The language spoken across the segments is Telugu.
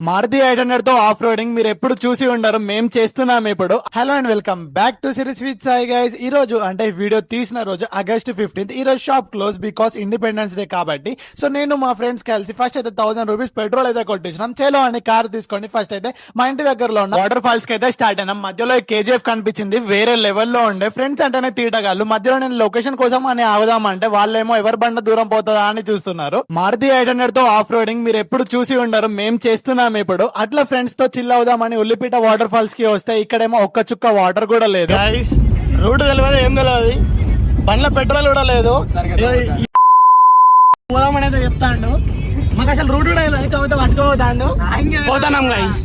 మారుతి 800 తో ఆఫ్ రోడింగ్ మీరు ఎప్పుడు చూసి ఉండరు, మేం చేస్తున్నాం ఇప్పుడు. Hello and welcome back to series with Sai guys. ఈ రోజు అంటే వీడియో తీసిన రోజు ఆగస్ట్ 15th. ఈ రోజు shop close because independence day కాబట్టి. సో నేను మా ఫ్రెండ్స్ కలిసి ఫస్ట్ అయితే 1000 రూపీస్ పెట్రోల్ అయితే కొట్టించినాం. చేలో అని కార్ తీసుకోండి. ఫస్ట్ అయితే మా ఇంటి దగ్గరలో ఉన్న వాటర్ ఫాల్స్ కి అయితే స్టార్ట్ అయినాం. మధ్యలో కేజీఎఫ్ కనిపించింది, వేరే లెవెల్లో ఉండే. ఫ్రెండ్స్ అంటేనే తీటగాళ్ళు. మధ్యలో నేను లొకేషన్ కోసం అని ఆగుదామంటే వాళ్ళేమో ఎవరి బండ దూరం పోతుందా అని చూస్తున్నారు. మారుతి 800 తో ఆఫ్ రోడింగ్ మీరు ఎప్పుడు చూసి ఉండరు, మేం చేస్తున్నాం ఇప్పుడు. అట్లా ఫ్రెండ్స్ తో చిల్ అవుదామని ఉల్లిపీట వాటర్ ఫాల్స్ కి వస్తే ఇక్కడేమో ఒక్క చుక్క వాటర్ కూడా లేదు. రూట్ తెలియదు, ఏం తెలియదు, బండ్ల పెట్రోల్ కూడా లేదు. పోదామనేది చెప్తాండు, మాకు అసలు రూట్ కూడా లేదు, కాకపోతే పట్టుకోపోతాండు.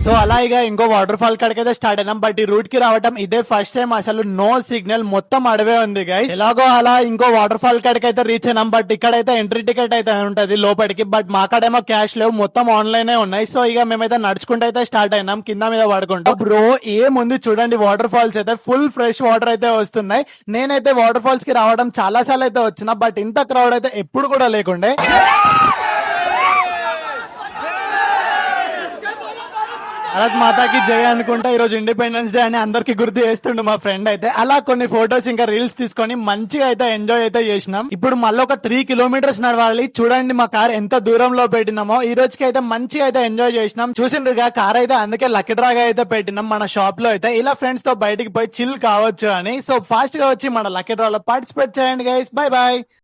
సో అలా ఇక ఇంకో వాటర్ ఫాల్ కాడికైతే స్టార్ట్ అయినాం. బట్ ఈ రూట్ కి రావడం ఇదే ఫస్ట్ టైం. అసలు నో సిగ్నల్, మొత్తం అడవే ఉంది గైస్. ఎలాగో అలా ఇంకో వాటర్ ఫాల్ కాడికైతే రీచ్ అయినాం. బట్ ఇక్కడైతే ఎంట్రీ టికెట్ అయితే ఉంటది లోపలికి. బట్ మా కాడేమో క్యాష్ లేవు, మొత్తం ఆన్లైన్ ఉన్నాయి. సో ఇక మేమైతే నడుచుకుంటూ అయితే స్టార్ట్ అయినాం, కింద మీద పడుకుంటాం. బ్రో ఏముంది చూడండి, వాటర్ ఫాల్స్ అయితే ఫుల్ ఫ్రెష్ వాటర్ అయితే వస్తున్నాయి. నేనైతే వాటర్ ఫాల్స్ కి రావడం చాలా సార్లు అయితే వచ్చిన, బట్ ఇంత క్రౌడ్ అయితే ఎప్పుడు కూడా లేకుండే. భారత్ మాతాకి జై అనుకుంటా ఈ రోజు ఇండిపెండెన్స్ డే అని అందరికి గుర్తు చేస్తుండు మా ఫ్రెండ్ అయితే. అలా కొన్ని ఫొటోస్ ఇంకా రీల్స్ తీసుకొని మంచిగా అయితే ఎంజాయ్ అయితే చేసినాం. ఇప్పుడు మళ్ళీ ఒక 3 కిలోమీటర్స్ నడవాలి. చూడండి మా కార్ ఎంత దూరంలో పెట్టినామో. ఈ రోజుకి అయితే మంచిగా అయితే ఎంజాయ్ చేసినాం. చూసిండ్రుగా కార్ అయితే, అందుకే లక్కీ డ్రాగా అయితే పెట్టినాం మన షాప్ లో అయితే. ఇలా ఫ్రెండ్స్ తో బయటికి పోయి చిల్ కావచ్చు అని. సో ఫాస్ట్ గా వచ్చి మన లక్కీ డ్రా లో పార్టిసిపేట్ చేయండి గైస్. Bye bye.